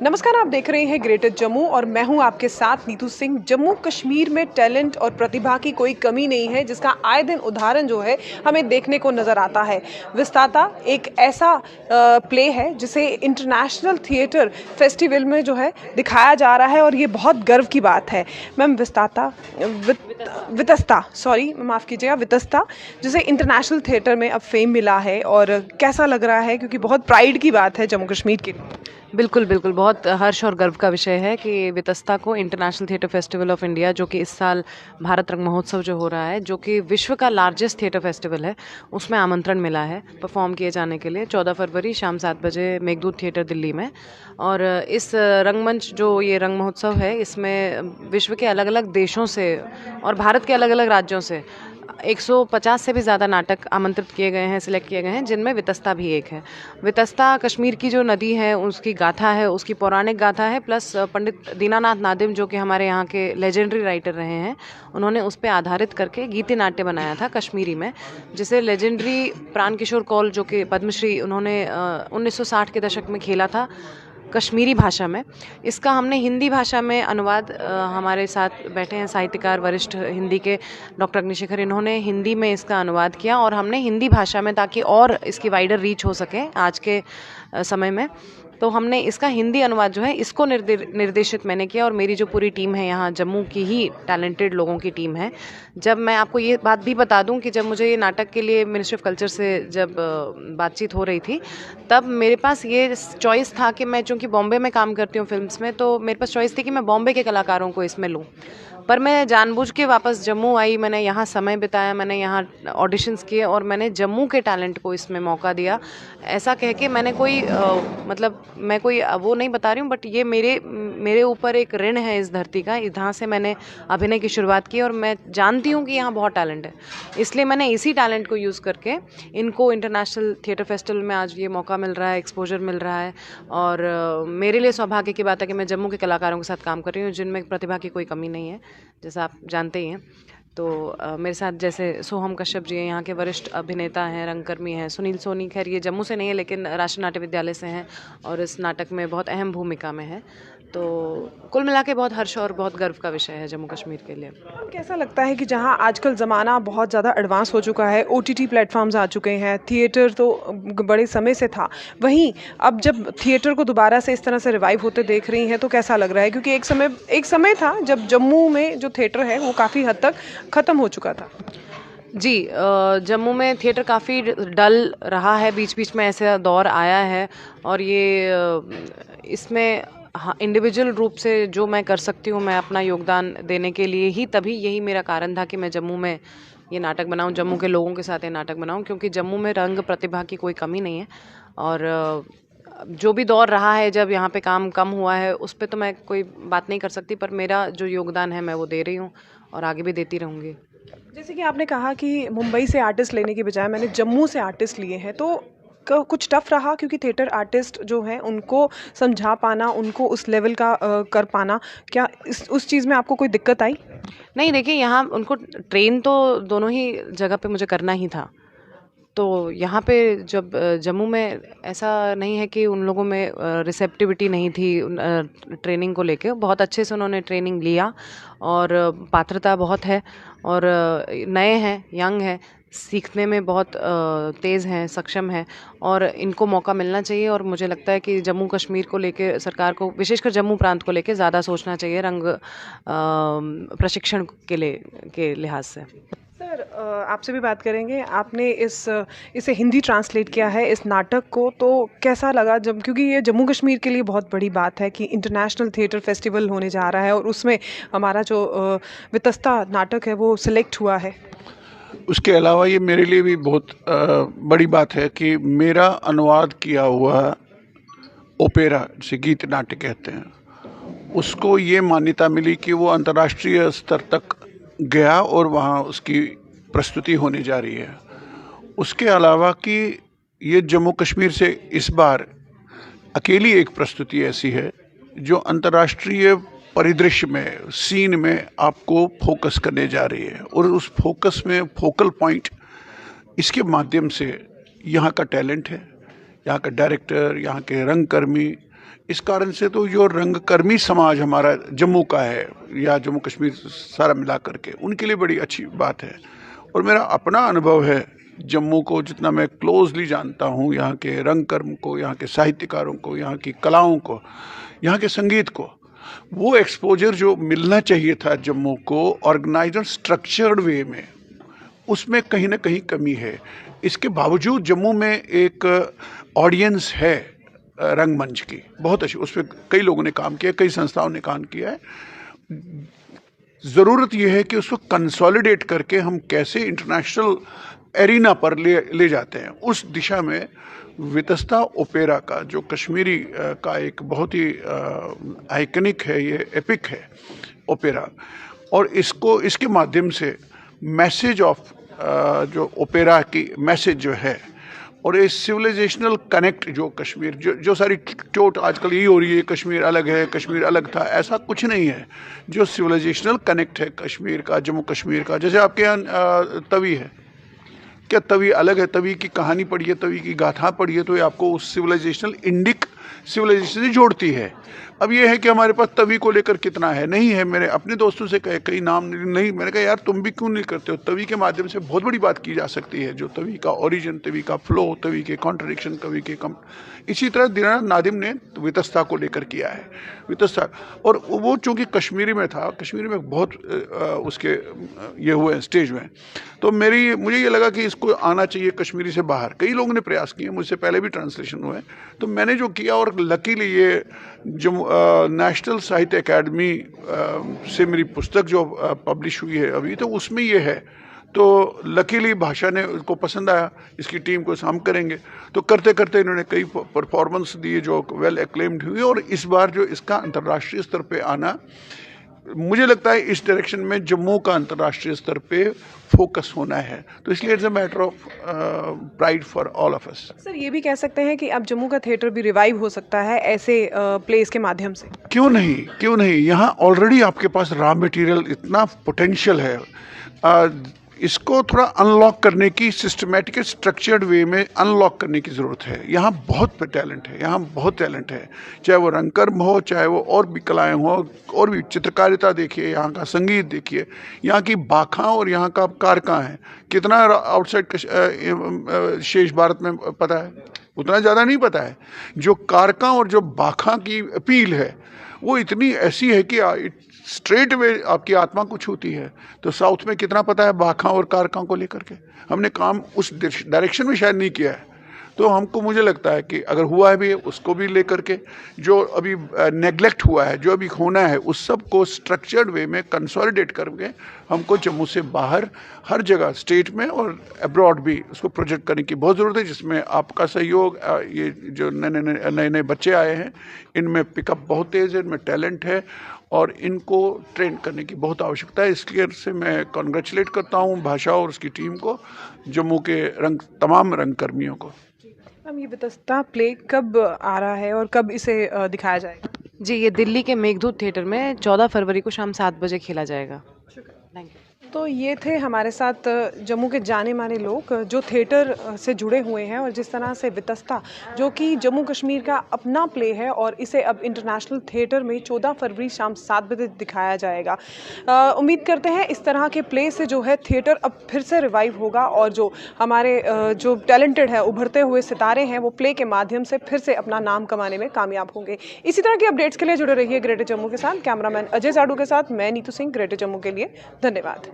नमस्कार, आप देख रहे हैं ग्रेटर जम्मू और मैं हूं आपके साथ नीतू सिंह। जम्मू कश्मीर में टैलेंट और प्रतिभा की कोई कमी नहीं है, जिसका आए दिन उदाहरण जो है हमें देखने को नज़र आता है। विस्ताता एक ऐसा प्ले है जिसे इंटरनेशनल थिएटर फेस्टिवल में जो है दिखाया जा रहा है और ये बहुत गर्व की बात है। मैम वितस्ता सॉरी माफ़ कीजिएगा, वितस्ता जिसे इंटरनेशनल थिएटर में अब फेम मिला है, और कैसा लग रहा है, क्योंकि बहुत प्राइड की बात है जम्मू कश्मीर के लिए। बिल्कुल, बिल्कुल। बहुत हर्ष और गर्व का विषय है कि वितस्ता को international theatre festival of India, जो कि इस साल भारत रंग महोत्सव जो हो रहा है, जो कि विश्व का लार्जेस्ट थिएटर फेस्टिवल है, उसमें आमंत्रण मिला है परफॉर्म किए जाने के लिए 14 फरवरी शाम 7 बजे मेघदूत थिएटर दिल्ली में। और इस रंगमंच जो ये रंग महोत्सव है, इसमें विश्व के अलग-अलग देशों से और भारत के अलग-अलग राज्यों से 150 से भी ज़्यादा नाटक आमंत्रित किए गए हैं, सिलेक्ट किए गए हैं, जिनमें वितस्ता भी एक है। वितस्ता कश्मीर की जो नदी है, उसकी गाथा है, उसकी पौराणिक गाथा है, प्लस पंडित दीनानाथ नादिम, जो कि हमारे यहाँ के लेजेंडरी राइटर रहे हैं, उन्होंने उस पे आधारित करके गीति नाट्य बनाया था कश्मीरी में, जिसे लेजेंडरी प्राण किशोर कौल, जो कि पद्मश्री, उन्होंने 1960 के दशक में खेला था कश्मीरी भाषा में। इसका हमने हिंदी भाषा में अनुवाद, हमारे साथ बैठे हैं साहित्यकार वरिष्ठ हिंदी के डॉक्टर अग्निशेखर, इन्होंने हिंदी में इसका अनुवाद किया और हमने हिंदी भाषा में, ताकि और इसकी वाइडर रीच हो सके आज के समय में, तो हमने इसका हिंदी अनुवाद जो है इसको निर्देशित मैंने किया। और मेरी जो पूरी टीम है यहाँ जम्मू की ही टैलेंटेड लोगों की टीम है। जब मैं आपको ये बात भी बता दूं कि जब मुझे ये नाटक के लिए मिनिस्ट्री ऑफ कल्चर से जब बातचीत हो रही थी, तब मेरे पास ये चॉइस था कि मैं चूँकि बॉम्बे में काम करती हूँ फिल्म्स में, तो मेरे पास चॉइस थी कि मैं बॉम्बे के कलाकारों को इसमें लूँ। पर मैं जानबूझ के वापस जम्मू आई, मैंने यहाँ समय बिताया, मैंने यहाँ ऑडिशंस किए और मैंने जम्मू के टैलेंट को इसमें मौका दिया। ऐसा कह के मैंने कोई मतलब मैं कोई वो नहीं बता रही हूँ, बट ये मेरे ऊपर एक ऋण है इस धरती का। यहाँ से मैंने अभिनय की शुरुआत की और मैं जानती हूँ कि यहाँ बहुत टैलेंट है, इसलिए मैंने इसी टैलेंट को यूज़ करके इनको इंटरनेशनल थिएटर फेस्टिवल में आज ये मौका मिल रहा है, एक्सपोजर मिल रहा है। और मेरे लिए सौभाग्य की बात है कि मैं जम्मू के कलाकारों के साथ काम कर रही हूँ, जिनमें प्रतिभा की कोई कमी नहीं है, जैसा आप जानते ही हैं। तो मेरे साथ जैसे सोहम कश्यप जी हैं, यहाँ के वरिष्ठ अभिनेता हैं, रंगकर्मी हैं। सुनील सोनी, खैर ये जम्मू से नहीं है लेकिन राष्ट्रीय नाट्य विद्यालय से हैं और इस नाटक में बहुत अहम भूमिका में है। तो कुल मिला के बहुत हर्ष और बहुत गर्व का विषय है जम्मू कश्मीर के लिए। कैसा लगता है कि जहां आजकल ज़माना बहुत ज़्यादा एडवांस हो चुका है, ओटीटी प्लेटफॉर्म्स आ चुके हैं, थिएटर तो बड़े समय से था, वहीं अब जब थिएटर को दोबारा से इस तरह से रिवाइव होते देख रही हैं, तो कैसा लग रहा है? क्योंकि एक समय था जब जम्मू में जो थिएटर है वो काफ़ी हद तक ख़त्म हो चुका था। जी, जम्मू में थिएटर काफ़ी डल रहा है, बीच बीच में ऐसा दौर आया है और इसमें हाँ, इंडिविजुअल रूप से जो मैं कर सकती हूँ, मैं अपना योगदान देने के लिए ही, तभी यही मेरा कारण था कि मैं जम्मू में ये नाटक बनाऊँ, जम्मू के लोगों के साथ ये नाटक बनाऊँ, क्योंकि जम्मू में रंग प्रतिभा की कोई कमी नहीं है। और जो भी दौर रहा है, जब यहाँ पे काम कम हुआ है, उस पर तो मैं कोई बात नहीं कर सकती, पर मेरा जो योगदान है मैं वो दे रही हूँ और आगे भी देती रहूँगी। जैसे कि आपने कहा कि मुंबई से आर्टिस्ट लेने की बजाय मैंने जम्मू से आर्टिस्ट लिए हैं, तो कुछ टफ रहा? क्योंकि थिएटर आर्टिस्ट जो हैं उनको समझा पाना, उनको उस लेवल का कर पाना, क्या उस चीज़ में आपको कोई दिक्कत आई? नहीं, देखिए, यहाँ उनको ट्रेन तो दोनों ही जगह पे मुझे करना ही था। तो यहाँ पे जब जम्मू में ऐसा नहीं है कि उन लोगों में रिसेप्टिविटी नहीं थी ट्रेनिंग को लेके। बहुत अच्छे से उन्होंने ट्रेनिंग लिया और पात्रता बहुत है और नए हैं, यंग हैं, सीखने में बहुत तेज़ हैं, सक्षम हैं और इनको मौका मिलना चाहिए। और मुझे लगता है कि जम्मू कश्मीर को लेके सरकार को, विशेषकर जम्मू प्रांत को लेके ज़्यादा सोचना चाहिए रंग प्रशिक्षण के लिहाज से। सर, आपसे भी बात करेंगे। आपने इसे हिंदी ट्रांसलेट किया है इस नाटक को, तो कैसा लगा? जब क्योंकि ये जम्मू कश्मीर के लिए बहुत बड़ी बात है कि इंटरनेशनल थिएटर फेस्टिवल होने जा रहा है और उसमें हमारा जो वितस्ता नाटक है वो सिलेक्ट हुआ है। उसके अलावा ये मेरे लिए भी बहुत बड़ी बात है कि मेरा अनुवाद किया हुआ ओपेरा, जिसे गीत नाट्य कहते हैं, उसको ये मान्यता मिली कि वो अंतर्राष्ट्रीय स्तर तक गया और वहाँ उसकी प्रस्तुति होने जा रही है। उसके अलावा कि ये जम्मू कश्मीर से इस बार अकेली एक प्रस्तुति ऐसी है जो अंतर्राष्ट्रीय परिदृश्य में, सीन में आपको फोकस करने जा रही है और उस फोकस में फोकल पॉइंट इसके माध्यम से यहाँ का टैलेंट है, यहाँ का डायरेक्टर, यहाँ के रंगकर्मी, इस कारण से तो जो रंगकर्मी समाज हमारा जम्मू का है या जम्मू कश्मीर सारा मिला करके, उनके लिए बड़ी अच्छी बात है। और मेरा अपना अनुभव है जम्मू को, जितना मैं क्लोजली जानता हूँ, यहाँ के रंगकर्म को, यहाँ के साहित्यकारों को, यहाँ की कलाओं को, यहाँ के संगीत को, वो एक्सपोजर जो मिलना चाहिए था जम्मू को ऑर्गेनाइज्ड और स्ट्रक्चर्ड वे में, उसमें कहीं ना कहीं कमी है। इसके बावजूद जम्मू में एक ऑडियंस है रंगमंच की, बहुत अच्छी, उस पर कई लोगों ने काम किया, कई संस्थाओं ने काम किया है। ज़रूरत यह है कि उसको कंसोलिडेट करके हम कैसे इंटरनेशनल एरिना पर ले जाते हैं। उस दिशा में वितस्ता ओपेरा का, जो कश्मीरी का एक बहुत ही आइकनिक है, ये एपिक है ओपेरा, और इसके माध्यम से मैसेज ऑफ जो ओपेरा की मैसेज जो है, और ये सिविलाइजेशनल कनेक्ट जो कश्मीर, जो सारी चोट आजकल यही हो रही है, कश्मीर अलग है, कश्मीर अलग था, ऐसा कुछ नहीं है। जो सिविलाइजेशनल कनेक्ट है कश्मीर का, जम्मू कश्मीर का, जैसे आपके यहाँ तवी है, क्या तवी अलग है? तवी की कहानी पढ़िए, तवी की गाथा पढ़िए, तो ये आपको उस सिविलाइजेशनल इंडिक सिविलाइजेशन से जोड़ती है। अब ये है कि हमारे पास तवी को लेकर कितना है, नहीं है। मेरे अपने दोस्तों से कहे, कई नाम नहीं, मैंने कहा यार तुम भी क्यों नहीं करते हो? तवी के माध्यम से बहुत बड़ी बात की जा सकती है, जो तवी का ओरिजिन, तवी का फ्लो, तवी के कॉन्ट्रडिक्शन, तवी के कम। इसी तरह दीनानाथ नादिम ने वितस्ता को लेकर किया है, वितस्ता, और वो चूँकि कश्मीरी में था, कश्मीरी में बहुत उसके ये हुए स्टेज में, तो मुझे ये लगा कि इसको आना चाहिए कश्मीरी से बाहर। कई लोगों ने प्रयास किए, मुझसे पहले भी ट्रांसलेशन हुए, तो मैंने जो किया, और लकीली ये जो नेशनल साहित्य अकेडमी से मेरी पुस्तक जो पब्लिश हुई है अभी, तो उसमें ये है, तो लकीली भाषा ने उसको पसंद आया, इसकी टीम को हम करेंगे। तो करते करते इन्होंने कई परफॉर्मेंस दिए जो वेल एक्लेम्ड हुई, और इस बार जो इसका अंतर्राष्ट्रीय स्तर पे आना, मुझे लगता है इस डायरेक्शन में जम्मू का अंतर्राष्ट्रीय स्तर पे फोकस होना है। तो इसलिए it's a matter of pride for all of us. Sir, ये भी कह सकते हैं कि अब जम्मू का थिएटर भी रिवाइव हो सकता है ऐसे प्लेस के माध्यम से? क्यों नहीं, क्यों नहीं। यहाँ ऑलरेडी आपके पास रॉ मटेरियल, इतना पोटेंशियल है। इसको थोड़ा अनलॉक करने की, सिस्टमेटिक स्ट्रक्चर्ड वे में अनलॉक करने की ज़रूरत है। यहाँ बहुत टैलेंट है, यहाँ बहुत टैलेंट है, चाहे वो रंगकर्म हो, चाहे वो और भी कलाएँ हो, और भी चित्रकारिता देखिए, यहाँ का संगीत देखिए, यहाँ की बाखां और यहाँ का कारकां है। कितना आउटसाइड शेष भारत में पता है? उतना ज़्यादा नहीं पता है। जो कारकां और जो बाखां की अपील है, वो इतनी ऐसी है कि स्ट्रेट वे आपकी आत्मा को छूती है। तो साउथ में कितना पता है बाखां और कारकां को लेकर के? हमने काम उस डायरेक्शन में शायद नहीं किया है। तो हमको, मुझे लगता है कि अगर हुआ है भी, उसको भी लेकर के, जो अभी नेग्लेक्ट हुआ है, जो अभी होना है, उस सब को स्ट्रक्चर्ड वे में कंसोलिडेट करके हमको जम्मू से बाहर हर जगह, स्टेट में और अब्रॉड भी, उसको प्रोजेक्ट करने की बहुत ज़रूरत है, जिसमें आपका सहयोग, ये जो नए बच्चे आए हैं, इनमें पिकअप बहुत तेज़ है, इनमें टैलेंट है, और इनको ट्रेन करने की बहुत आवश्यकता है। इसलिए से मैं कॉन्ग्रेचुलेट करता हूँ भाषा और उसकी टीम को, जम्मू के तमाम रंगकर्मियों को। मैम, ये वितस्ता प्ले कब आ रहा है और कब इसे दिखाया जाएगा? जी, ये दिल्ली के मेघदूत थिएटर में 14 फरवरी को शाम 7 बजे खेला जाएगा। Thank you. तो ये थे हमारे साथ जम्मू के जाने माने लोग जो थिएटर से जुड़े हुए हैं, और जिस तरह से वितस्ता, जो कि जम्मू कश्मीर का अपना प्ले है, और इसे अब इंटरनेशनल थिएटर में 14 फरवरी शाम 7 बजे दिखाया जाएगा। उम्मीद करते हैं इस तरह के प्ले से जो है थिएटर अब फिर से रिवाइव होगा, और जो हमारे जो टैलेंटेड है, उभरते हुए सितारे हैं, वो प्ले के माध्यम से फिर से अपना नाम कमाने में कामयाब होंगे। इसी तरह के अपडेट्स के लिए जुड़े रहिए ग्रेटर जम्मू के साथ। कैमरामैन अजय साडू के साथ मैं नीतू सिंह, ग्रेटर जम्मू के लिए। धन्यवाद।